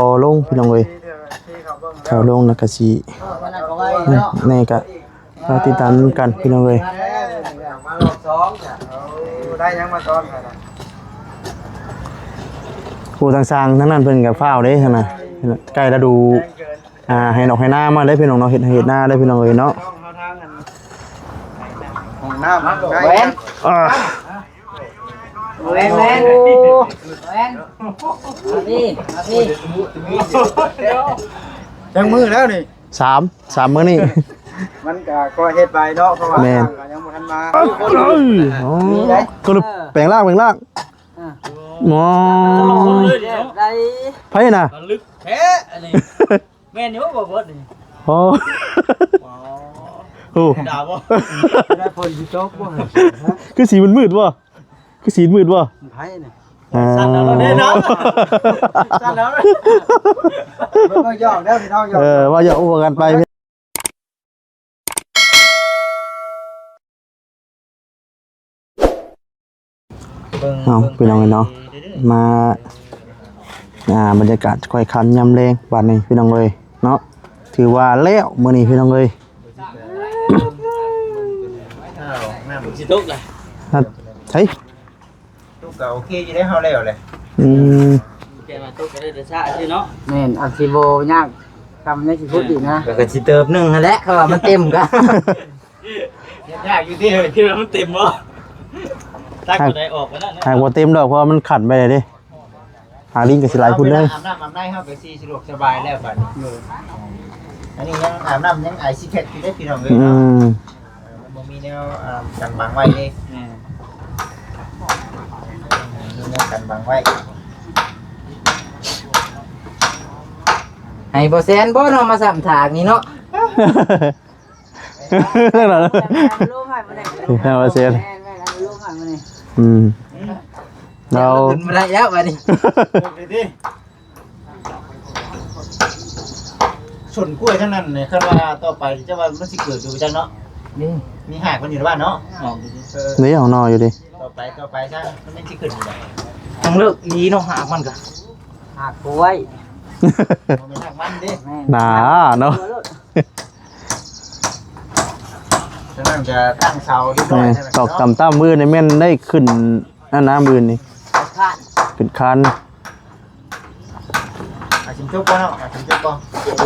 พอลงพี่น้องเอ้ยเขาลงนะกะสินี่ก็มาติดตามกันพี่น้องเอ้ยได้ยังมาตอนผู้ทางสร้างทั้งนั้นเพิ่นก็ฟ้าวเด้ซั่นน่ะใกล้ฤดูให้ดอกให้หน้ามาเด้พี่น้องเนาะเฮ็ดหน้าเด้พี่น้องเอ้ยเนาะห้องน้ำแหวนแหวนแหวนนี่จังมือแล้วนี่3มื้อนี่มันก็เฮ็ดไปเนาะเพราะว่ายังบ่ทันมาก็แปลงร่างหมอไผน่ะลึกแท้อันนี้แม่นอยู่บ่เบิดนี่โอ้โหด่าบ่ได้ฝนสิตกบ่คือสีมันมืดบ่คือสีมืดบ่ไผนี่สั่นแล้วเด้เนาะสั่นแล้วก็ยอกเด้อพี่น้องยอกว่าอย่าอู้กันไปเอาพี่น้องเนาะมาบรรยากาศค่อยคันยำแรงบัดนี้พี่น้องเลยเนาะถือว่าแล้วมื้อนี้พี่น้องเลยสิตกเลยใช่ตุกก็โอเคอยู่ได้เฮาแล้วเลยแกมาตกก็ได้แต่ช้าซื่อเนาะแม่นอักสิโบยากทำได้สิพูดอีกนะก็สิเติบนึงนั่นแหละเขาว่ามันเต็มกันยากอยู่ที่คือมันเต็มบ่ตักได้ออกกันนั่นหากว่าเต็มดอกเพราะมันขันไปเลยดิหาลิงกับสิไหลพุ่นเลยอาบน้ำได้ครับไปซีสะดวกสบายแล้วบัดนี้อันนี้ยังอาบน้ำยังไอซิเพชอยู่ได้พี่น้องเลยมันมีแนวกันบังไว้เลยมีแนวกันบังไว้ให้บ่แซนบ่เนาะมาสัมถากนี่เนาะเรื่องอะไรให้มาเซียนเราไม่ได้แล้วบัดนี้ส่วนกล้วยทั้งนั้นเนี่ยคาดว่าต่อไปจะว่ามันสิเกิดอยู่จังเนาะนี่มีหากมันอยู่ในบ้านเนาะนี่ของนออยู่ดิต่อไปซะมันไม่สิเกิดอยู่ต้องเลิกดีเนาะหากมันก็หากกล้วยมันหากมันดิหนาเนาะฉะนั้นจะตั้งเสาที่ต้นตอกต่ำมือในแม่นได้ขึ้นน้ำมือนี่ขึ้นคันชิมจุ๊บก่อนเนาะชิมจุ๊บก่อนเดี๋ยว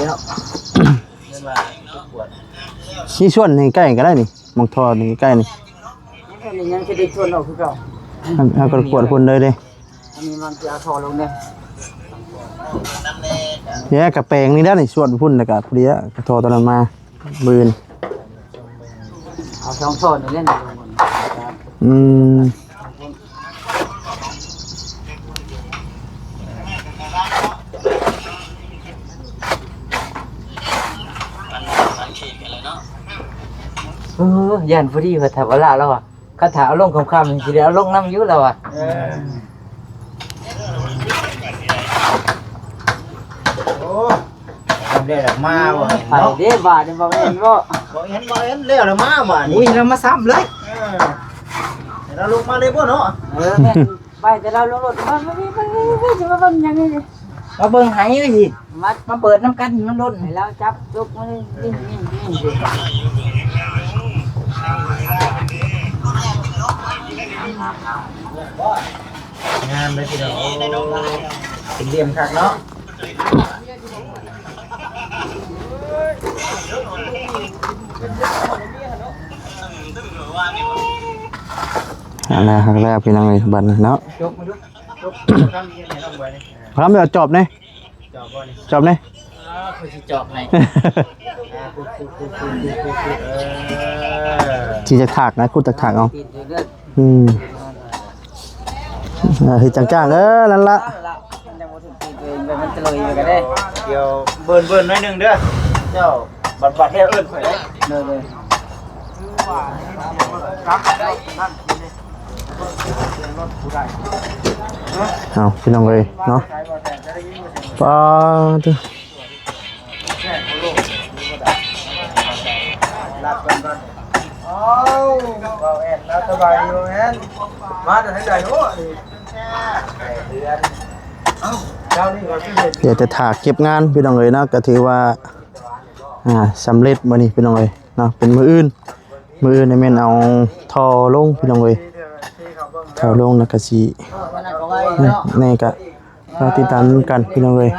นี่ชวนนี่ใกล้กันได้นี่มองทอนี่ใกล้นี่ยังจะได้ชวนเราคือเก่าเอากระปวดคนเลยดิอันนี้มันจะเอาทอลงเนี่ยเนี่ยกระแปงนี่ได้นี่ชวนพุ่นนะกะพอดีอะกระทอตอนนั้นมาบืนเอาช่องโซนเล่นยันพอดีว่าถ้าว่าลาแล้วอ่ะคาถาเอาลงคำๆสิได้เอาลงน้ำอยู่แล้วอ่ะโอ้ทำได้แล้วมาบ่ไปเด้บาดบ่เห็นบ่เห็นเลี้ยวแล้วมาบ่อุ้ยเรามาซ้ำเลยเราลงมาเลยบ่เนาะแม่ไปแต่เราลงรถมันไม่สิว่ามันยังไงมาเบิ่งให้สิมาเปิดน้ำกันมันล้นให้เราจับจุกมานี่งานเลยทีเดียวเป็นเหลี่ยมคักเนาะอะไรครั้งแรกพี่น้องเลยบันเนาะพร้อมเดี๋ยวจบเนี่ยจบเนี่ยจบไหนที่จะถากนะคุณจะถากเอาเฮ้ยจังๆนั่นละเดี๋ยวเบิร์นน้อยหนึ่งเด้อเจ้าบัดให้เอิ้นข่อยได้เลยเอาพี่น้องเลยเนาะป้าตัวสบายอยู่แม่มาจะให้ใจโอ้ เดี๋ยวจะถากเก็บงานพี่น้องเลยเนาะก็ถือว่าสำเร็จมื้อนี้พี่น้องเลยเนาะเป็นมื้ออื่นนี่แม่นเอาท่อลงพี่น้องเลยท่อลงแล้วก็สินี่ก็เราติดตามกันพี่น้องเลย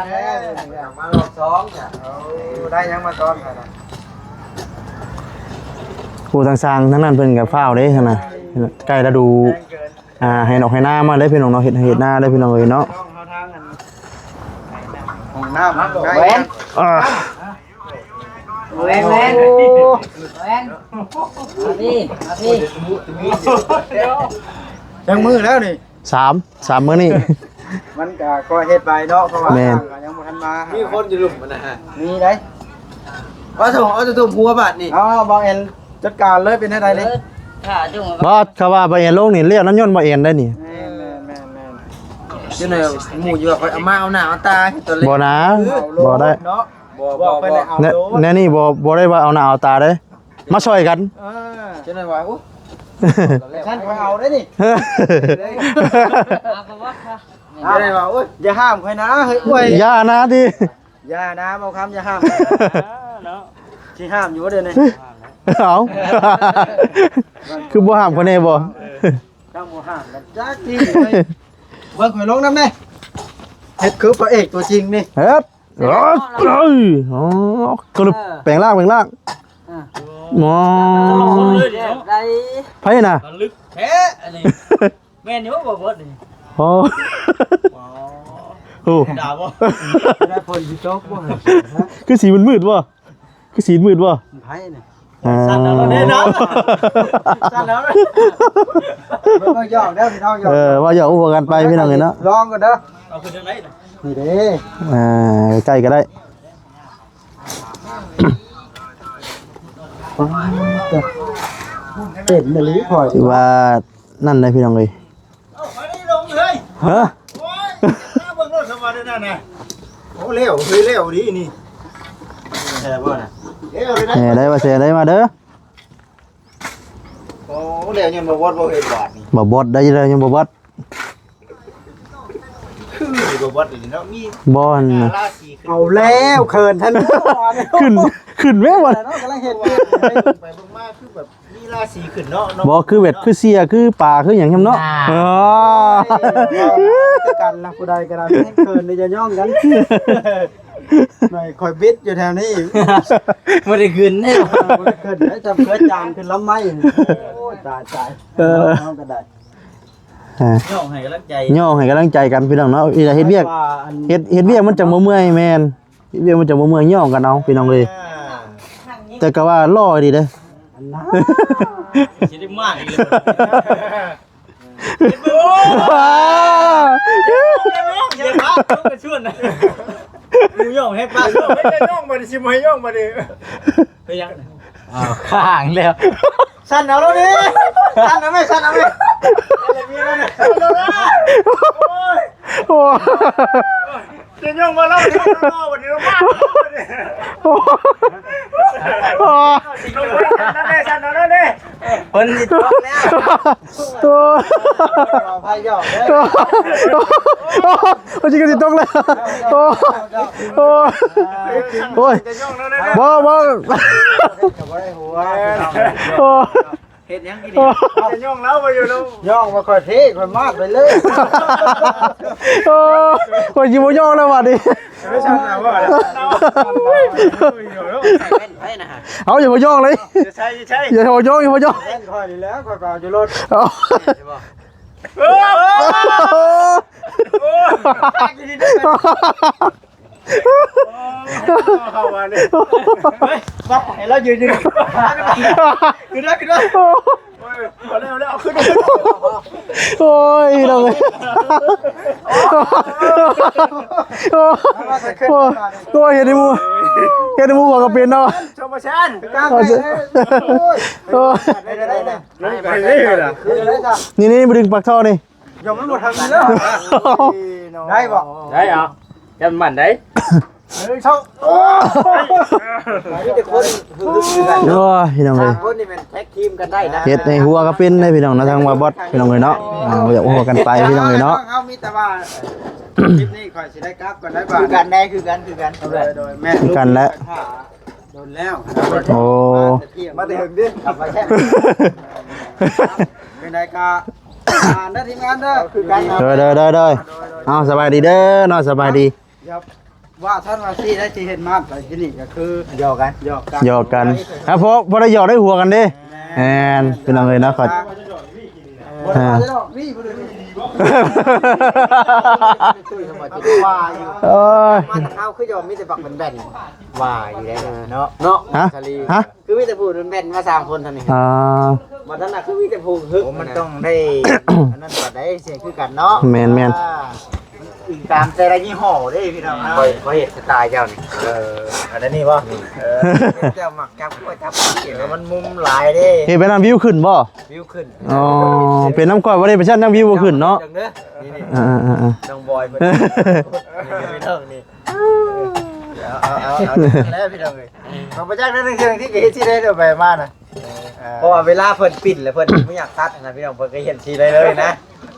ได้ยังมาตอนไหนนะ ผู้ทางสร้างทั้งนั้นเพิ่นก็ฟ้าวเด้ซั่นน่ะใกล้ฤดูให้ดอกให้หน้ามาได้พี่น้องเนาะเฮ็ดหน้าได้พี่น้องเอ้ยเนาะ ของน้ำแหวน แหวนมาพี่ยังมือแล้วนี่ 3มื้อนี้ มันก็เฮ็ดไปเนาะเพราะว่า แม่น ยังบ่ทันมามีคนอยู่หลุมมันนะฮะมีได้เอาจะถุงหัวบาดนี่บางเอ็นจัดการเลยเป็นให้ได้เลย บ่เขาว่าบ่เอ็นลงนี่เรียกน้ำยนต์บ่เอ็นได้นี่ แม่จังได๋หมู่อยู่ว่าค่อยเอามาเอาหน้าเอาตาตัวเล็ก บ่นะบ่ได้ เนาะบ่ไปได้เอาโด แน่นี่บ่ได้ว่าเอาหน้าเอาตาเด้มาช่วยกัน จังได๋ว่าอุ๊ท่านค่อยเอาได้นี่จังได๋ว่าอุ๊ยอย่าห้ามค่อยนะเฮ้ยอ้วย อย่านะดิ อย่านะบ่คำอย่าห้ามเนาะสิห้ามอยู่เด้อนี่ เอาคือบ่ห้ามคนแน่บ่ จังบ่ห้ามกันจักทีเลยเบิ่งข่อยลงนำแน่เฮ็ดคือพระเอกตัวจริงนี่ เฮ็ดเอ้ยอ๋อกระลึบแปลงร่างหมอไผน่ะ ลึกแท้อันนี้แม่นอยู่บ่เบิดนี่ โอ้โห ด่าบ่ ได้ผลสิจกบ่ คือสีมันมืดบ่คือสีมืดบ่ ไผนี่ สั่นแล้วเด้เนาะสั่นแล้ว บ่ยอกเด้อพี่น้องยอก ว่าอย่าอุปกันไปพี่น้องเนาะ ลองก่อนเด้อ เอาขึ้นจังได๋น่ะ นี่เด้ ใกล้ก็ได้ เต็มมะลิข่อย ถือว่านั่นได้พี่น้องเอ้ย เอาไปได้ลงเลย ฮะ โอ้ยน้าเบิ่งรถสบายได้นั่นน่ะ โอ้เร็วเฮ้ยเร็วดีนี่ แท้บ่น่ะ เร็วเลยนะ ได้ว่าเสียได้มาเด้อ โอ้เร็วยังบ่วอดบ่เฮ็ดบาดนี่ บ่บดได้เลยยังบ่บด คือบ่วอดนี่เนาะมี บ่น ราศีเอาแล้วเขินท่าน ขึ้นแม่บ่ เนาะกำลังเฮ็ดไปเบิ่งมาคือแบบมีราศีขึ้นเนาะ บ่คือเวทคือเสียคือป่าคือหยังแฮมเนาะอ๋อ กันละผู้ใดก็ได้ให้เขินนี่จะย่องกันหน่อยคอยบิดอยู่แถวนี้ บ่ได้ขึ้นแน่ ขึ้นแล้วจำเคยจามขึ้นลำไม้โอ้ตายน้องก็ได้ ย่องให้กำลังใจ ย่อให้กำลังใจกันพี่น้องเนาะเฮ็ดเวียกเฮ็ดเวียกมันจังบ่เมื่อยแม่นเฮ็ดเวียกมันจังบ่เมื่อยย่อกันเอาพี่น้องเลยแต่ก็ว่าล่อดีเด้อ สิได้มากอีกเลยเดี๋ยวพาลูกกระชวนนะกูย่องให้ป้าย่องไม่ได้ย่องมาดิสิมาย่องมาดิไปยังอ้าวข้างแล้ว สั่นเอาแล้วดิสั่นเอาไหมสั่นเอาไหมอะไรมีแล้วเนี่ย โอ้ จะย่องมาแล้วดิวันนี้เรามากเลยนั่นเลยสั่นแล้วดิคนจิตตกแล้ว โอ้ พายหยอกเลย โอ้จริงก็สิตกแล้วโอ้โอ้โอ้ยบ่บ่ กับว่าได้หัว โอ้ เห็ดยังกินจะย่องแล้วไปอยู่แล้วย่องมาคอยเทคอยมาดไปเลย โอ้คนยิบย่องแล้วว่ะดิ ไม่ใช่นะว่า เอาอย่ามาย่องเลย ใช่ใช่ อย่ามาย่องอย่ามาย่อง เล่นคอยดีแล้วคอยก่อนอยู่รถ เข้ามาเนี่ยไปแล้วยืนขึ้นได้ขึ้นได้แล้วเอาขึ้น โอ้ยเราเลยโอ้ยเห็นในมือบอกกับเป็นเนาะ ชมชันกลางเลยนี่มาดึงปากท่อนี่ ยอมไม่หมดทางนี้แล้วได้ป่ะ ได้เหรอจะมันได้ ช่องโอ้ยแต่คนคือกัน โอ้ยพี่น้องเลย คนนี่เป็นแท็กทีมกันได้นะ เฮ็ดในหัวก็เป็นได้พี่น้องนะทางว่าบอสพี่น้องเลยเนาะอยากหัวกันไปพี่น้องเลยเนาะ เขามีแต่ว่า คลิปนี้ข่อยสิได้กลับก่อนได้บ่า คือกันได้คือกัน โดยแม่ กันแล้ว โดนแล้ว โอ้ มาแต่ถึงดิ กลับมาแค่ เป็นไงกะอ่านได้ทีมงานเด้อ คือกัน เด้อเอาสบายดีเด้อเนาะสบายดี อย่าว่าท่านว่าซี่ได้ที่เห็นมากแต่ที่นี่ก็คือ หยอกกัน หยอกกัน หยอกกันครับพอได้หยอกได้หัวกันเด้แอนเป็นยังไงนะขอ บ่ได้ว่าจะดอกนี่บ่ได้ว่าดีบ่ ตุ้ยสมบัติว่าอยู่ โอ้ย มันเข้าคือจะมีแต่ปักเป็นแบนว่าอยู่ได้เนาะเนาะ ฮะฮะ คือมีแต่พูดเป็นแบนมา3คนเท่านี้ อ่า มาท่านน่ะคือมีแต่พูดฮึกมันต้องได้อันนั้นก็ได้เสียงคือกันเนาะ แมน อีกตามแต่ละยี่ห้อได้พี่น้องเนาะบ่เฮ็ดสไตล์เจ้านี่อันนั้นนี่บ่เจ้ามักจับก็จับเกี่ยวมันมุมหลายเด้ เฮ้ยเป็นน้ำวิวขึ้นบ่ วิวขึ้น อ๋อเป็นน้ำก้อยบ่ได้เป็นชั้นน้ำวิวบ่ขึ้นเนาะ จังเด้อนี่ อ่า น้องบอยเพิ่นพี่น้องนี่เอาแล้วพี่น้องเอ้ยมาประจักษ์นั่นเรื่องที่เฮ็ดสิได้เดี๋ยวไปมาน่ะเพราะว่าเวลาเพิ่นปิ่นแล้วเพิ่นไม่อยากตัดนะพี่น้องเพิ่นก็เห็นสิได้เลยนะ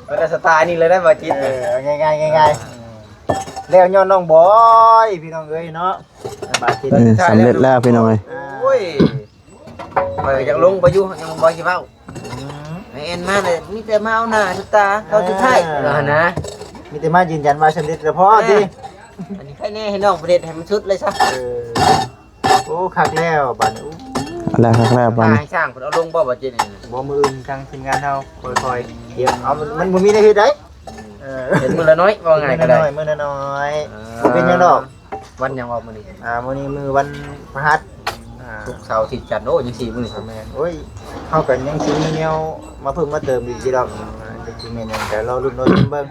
เพิ่นสไตล์นี้เลยได้บ่จิตง่ายๆแล้วย้อนน้องบอยพี่น้องเอ้ยเนาะบาดจิต สำเร็จแล้วพี่น้องเอ้ย โอ้ยไปยังลงไปอยู่ยังบอยสิเว้าไอ้เอ็นมาเลยมีแต่มาเอาหน้าทุกตาเขาสุดท้ายนะมีแต่มายืนยันว่าสำเร็จแล้วพอติอันนี้ใครแน่ให้น้องประเด็นให้มันชุดเลยซะโอ้คักแล้วบัดนี้ อะไรครับบ้าน ให้สร้างเพิ่นเอาลงบ่จิตบ่มืออื่นทางทีมงานเฮาค่อยๆเดี๋ยวเอามันบ่มีได้เฮ็ดได้เห็นมื้อละน้อยว่าไงก็ได้มื้อละน้อยบ่เป็นหยังดอกวันหยังออกมื้อนี้มื้อนี้มื้อวันพฤหัสศุกร์เสาร์อาทิตย์จันทร์โอ้ยัง4มื้อครับแม่โอ้ยเฮากันยังสิมีแนวมาเพิ่มมาเติมอีกสิดอกจะสิแม่นหยังแต่เราลุ้นเบิ่ง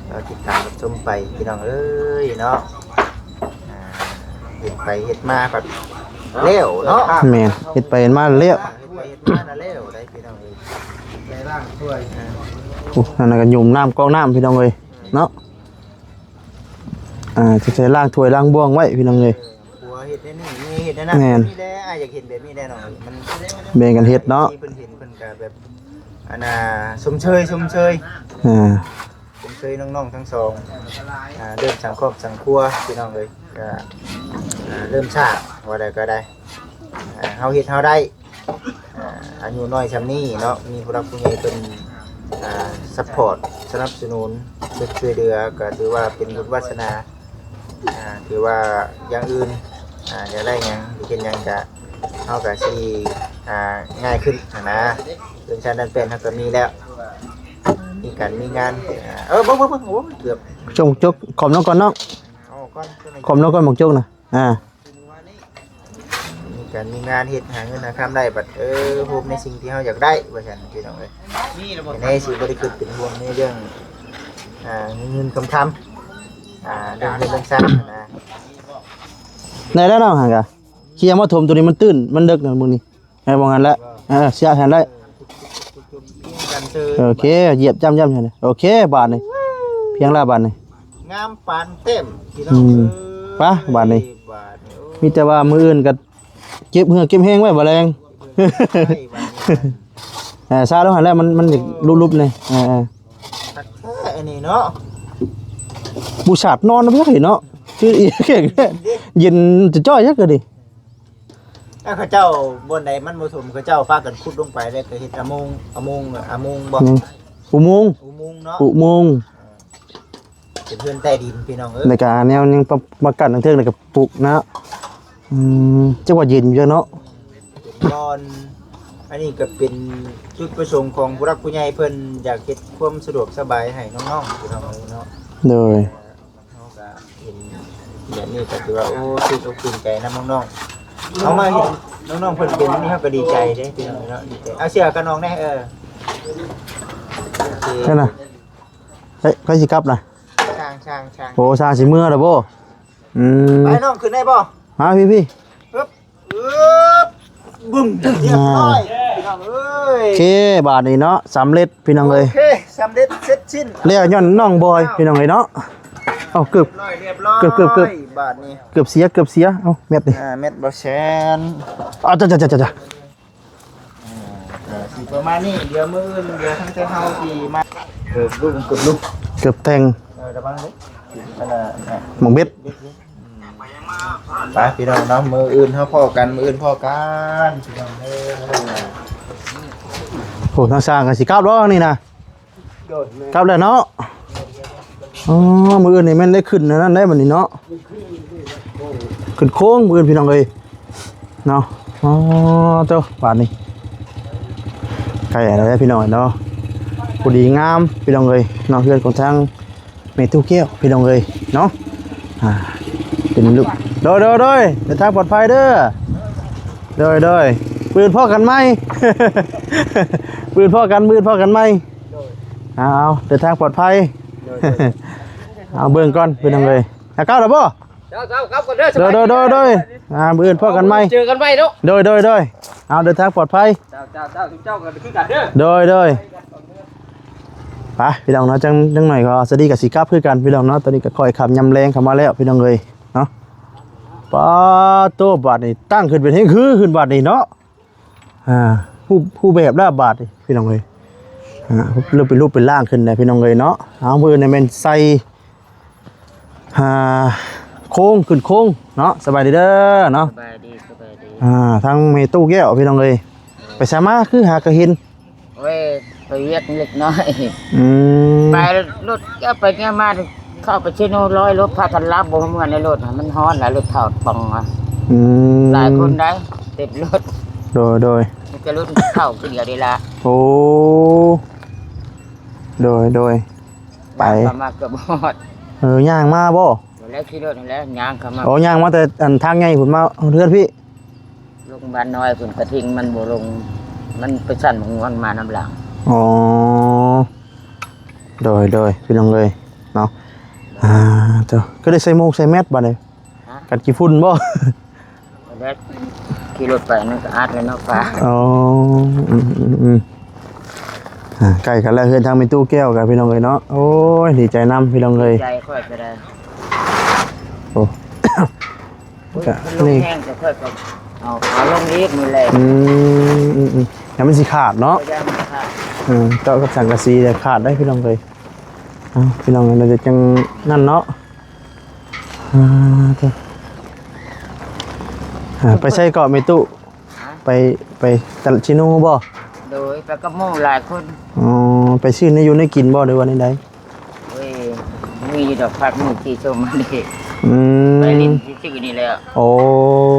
เราติดตามรับชมไปพี่น้องเอ้ยเนาะเฮ็ดไปเฮ็ดมาแบบเร็วเนาะ แม่นเฮ็ดไปเฮ็ดมาเลี้ยว เฮ็ดไปเฮ็ดมาน่ะเร็วได้พี่น้องเอ้ย ในร่างช่วย โอ้นั่นน่ะก็ยุ่มน้ำกองน้ำพี่น้องเอ้ยเนาะจะใช้ล้างถ้วยล้างบ้วงไว้พี่น้องเอ้ย หัวเฮ็ดได้นี่มีเฮ็ดได้นั่น แม่น นี่แหละอยากเห็นแบบนี้แน่นอนมัน แบ่งกันเฮ็ดเนาะ เพิ่นเห็นเพิ่นก็แบบอันน่ะชมเชย อ่า ผมเคยน้องๆทั้งสองเริ่มสังครอบสังครัวพี่น้องเลยก็เริ่มชาว่าใดก็ได้เฮาเฮ็ดเฮาได้อายุน้อยชำนี้เนาะมีผู้รักผู้ใหญ่เป็นซัพพอร์ตสนับสนุนช่วยเหลือก็ถือว่าเป็นบุญวาสนาถือว่าอย่างอื่นอยากได้หยังสิเป็นหยังก็เฮาก็สิง่ายขึ้นนะเรื่องชั้นนั้นเป็นเฮาก็มีแล้วมีการมีงานเบิ่งโอ้เกือบ จกขอมน้องก่อนเนาะ เอาก่อน ขอมน้องก่อนหมกจกนะมีการมีงานเฮ็ดหาเงินหาคำได้บัดโฮมในสิ่งที่เฮาอยากได้ว่าซั่นพี่น้องเอ้ยในสิบ่ได้คิดเป็นห่วงในเรื่องเงินคำเรื่องเงินเรื่องสร้างนะ ในแล้วเนาะห่างกะเคลียร์มาถมตัวนี้มันตื้นมันเดึกนะมึงนี่ให้บ่งั้นละเสียแทนได้ กันซื้อ โอเคเหยียบจ้ำใช่ไหมโอเคบาทนี่เพียงละบาทนี่ งามปานเต็มพี่น้องปะบาทนี่ บาทนี่ มีแต่ว่ามืออื่นก็เก็บเหือเก็บแห้งไว้บ่แรงซาแล้วหันแล้วมันลุบๆเลยตัดแค่อันนี้เนาะ บูชาดนอนนะพี่เห็นเนาะชื่ออีแค่เย็นจะจ้อยยักก็ดิ ถ้าเขาเจ้าบนใดมันบ่สมเขาเจ้าพากันขุดลงไปได้ก็เฮ็ดอมงบ่ อุโมงค์ อุโมงค์เนาะ อุโมงค์ เป็นเพื่อนใต้ดินพี่น้องเอ้ย ในการแนวยังมากันทั้งเทิงในกับปลูกนะจังหวัดเย็นอยู่เนาะ ตอนอันนี้ก็เป็นจุดประสงค์ของผู้รักผู้ใหญ่เพิ่นอยากเฮ็ดความสะดวกสบายให้น้องๆพี่น้องเอ้ยเนาะ โดย เฮาก็เห็นแบบนี้ก็ถือว่าโอ้ชื่นอกชื่นใจนำน้องๆเอามาเห็นน้องๆเพิ่นเป็นนี่เฮาก็ดีใจเด้พี่น้องเนาะดีใจเอาเสื้อกับน้องแน่โอเค ใช่น่ะเฮ้ยไปสิกลับน่ะ ช่าง โอ้ชาสิเมื่อแล้วบ่ ไปน้องขึ้นได้บ่ มาพี่ ปึ๊บบึ้มเรียบร้อยพี่น้องเอ้ย โอเคบาทนี้เนาะสำเร็จพี่น้องเอ้ย โอเคสำเร็จเสร็จสิ้น เรียกย้อนน้องบอยพี่น้องเอ้ยเนาะเอาเกือบบ บาทนี้ เกือบเสียเอาเม็ดนี่ เม็ดบ่แสน เอาจ้ะ สิประมาณนี้เดี๋ยวมื้ออื่นเดี๋ยวทั้งแต่เฮาสิมา กือบลูกเกือบลูก เกือบแทง ระวังเลยนั่นน่ะ หมองเบ็ด ไปพี่น้องเนาะมืออื่นเฮาพ่อกันมืออื่นพ่อกันพี่น้องเด้อ โอ้ทางสร้างกันสิกลับแล้วนี่นะ โดดเลย กลับแล้วเนาะอ๋อมืออื่นนี่แม่นได้ขึ้นนั่นได้บัดนี้เนาะขึ้นโค้งมืออื่นพี่น้องเอ้ยเนาะอ๋อเจ้าบาดนี้ไกลอะไรพี่น้องเนาะพอดีงามพี่น้องเอ้ยเนาะเพื่อนของทางเมตุเกี้ยวพี่น้องเอ้ยเนาะเป็นลูกโดยเดินทางปลอดภัยเด้อโดยปืนพ่อกันไหม ปืนพ่อกันไหมเอาเดินทางปลอดภัย เอาเบิ่งก่อนเป็นยังไงก้าวหรือเปล่า เจ้าครับก่อนเด้อ โดยปืนพ่อกันไหม เจอกันไว้เนาะ โดยเอาเดินทางปลอดภัย เจ้ากันคือกันเด้อ โดยไปพี่น้องเนาะจังหน่อยก็สวัสดีกับสีกราฟคือกันพี่น้องเนาะตอนนี้ก็คอยขับยำแรงเข้ามาแล้วพี่น้องเลยเนาะป้าโตบาทนี่ตั้งขึ้นเป็นให้คือขึ้นบาทนี่เนาะผู้แบบละบาทนี่พี่น้องเลยเริ่มเป็นรูปเป็นร่างขึ้นเลยพี่น้องเลยเนาะเอามือในเมนใส่โค้งขึ้นโค้งเนาะสบายดีเด้อเนาะ สบายดี ทางเมตู้แก้วพี่น้องเลยไปสามารถคือหากระหิน เว้ยไปเวียกเล็กน้อย ม ไปรถก็ไปเนี่ยมาเข้าไปเชโน่ร้อยรถพากันรับบ่เหมือนในรถมันฮ้อนหลายรถเท่าปังอ่ะ หลายคนได้เต็มรถ โดย มันจะรถเข้าเดียวเดียวละ โอ้โดยไป มาเกือบหมด ย่างมาบ่ แล้วขี่รถแล้วย่างเข้ามา โอ้ย่างมาแต่ทางไงผมมาเพื่อนพี่ ลงบ้านน้อยคุณกระทิงมันบ่ลงมันไปสั่นของมันมาน้ำหลัง อ๋อโดยพี่น้องเลยเนาะเจ้าก็ได้ใส่โมงใส่แมสบ่เนี่ยกันกี่ฝุ่นบ่ แล้วขี่รถไปนั่นก็อัดเลยเนาะฟ้า อ๋อใกล้กันแล้วเฮือนทางมีตู้แก้วกันพี่น้องเลยเนาะโอ้ยดีใจนำพี่น้องเลย ใจค่อยไปได้ โอ้ ลงแห้งจะค่อยไปเอาลงอีกนี่แหละ แล้วมันสิขาดเนาะ ก็ยังค่ะ เจ้ากับสังกะสีเนี่ยขาดได้พี่น้องเลยพี่น้องเราจะจังนั่นเนาะไปใช้เกาะเมตุไปตลาดชิโน่บ่ โดยไปกับหมู่หลายคน ไปซื้อในอยู่ในกินบ่หรือว่าในใด เว้ยมีดอกพักมีที่ชมมาดิ อื ไป ม ลิ้นที่ชื่อนี่แล้ว โอ้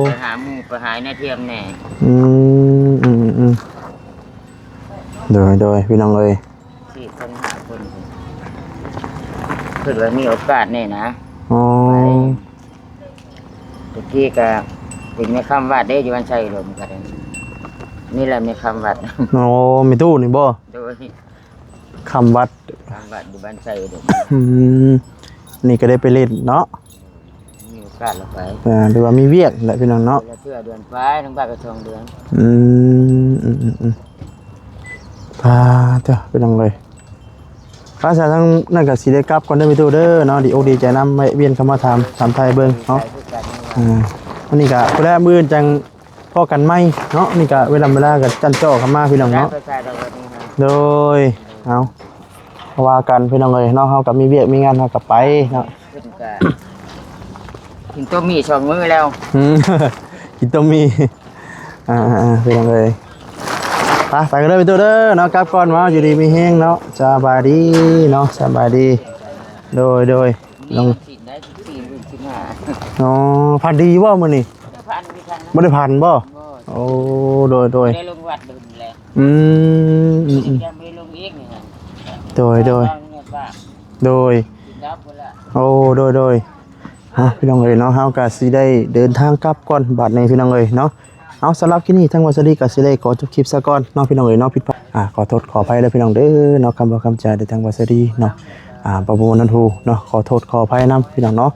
ไปหาหมู่ไปหาในเทียมแน่ โดยพี่น้องเลย ที่คนหาคนเพื่อว่ามีโอกาสแน่นะ อ๋อ ตะกี้ก็ถึงไม่คำวัดได้อยู่วันชัยลมกันนี่แหละมีคำวัด โอ้เมตุนี่บ่ โดย คำวัด คำวัดอยู่บ้านชัยลม นี่ก็ได้ไปเล่นเนาะ มีโอกาสเราไป หรือว่ามีเวียกแหละพี่น้องเนาะ เพื่อเดือนฟ้าทั้งบ้านกระทงเดือน เจ้าพี่น้องเลยภาษาทั้งนั่นก็สิได้กลับก่อนเด้อเมตุเด้อเนาะดีอกดีใจนำไม่เวียนเข้ามาถามไทยเบิ่งเนาะวันนี้ก็ผู้แรกมื้อจังพ่อกันไหมเนาะนี่ก็เวลาก็จันเจ้าเข้ามาพี่น้องเนาะ ไปใส่ดอกนี้นะ โดยเอาว่ากันพี่น้องเลยเนาะเฮากับมีเวียกมีงานเฮากับไปเนาะ ขึ้นกันกินตัวมีสองมื้อแล้ว กินต้มมีพี่น้องเลยไปกันเด้อพี่ตัวเด้อเนาะกลับก่อนว่าอยู่ดีมีแห้งเนาะสบายดีเนาะสบายดีโดยลง สิได้สี่หมื่นสิบห้า อ๋อพันดีบ่มื้อนี้ พันไม่ทัน บ่ได้พันบ่โอ้โดย ได้ลงวัดดุนแล้ว ยังไม่ลงอีกนี่นะ โดย กินดับหมดละ โอ้โดยพี่น้องเอ้ยเนาะเฮาก็สิได้เดินทางกลับก่อนบัดนี้พี่น้องเอ้ยเนาะเอาสำหรับคลิปนี้ทั้งวันสวัสดีก็สิได้ขอจบคลิปซะก่อนเนาะพี่น้องเอ้ยเนาะผิดพลาดขอโทษขออภัยเด้อพี่น้องเด้อเนาะคำบ่คำจาได้ทั้งวันสวัสดีเนาะประมวลนันทูเนาะขอโทษขออภัยนำพี่น้องเนาะ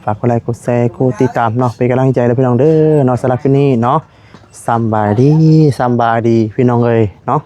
ฝากกดไลค์กดแชร์กดติดตามเนาะเป็นกำลังใจเด้อพี่น้องเด้อเนาะสำหรับคลิปนี้เนาะสำบายดีพี่น้องเอ้ยเนาะ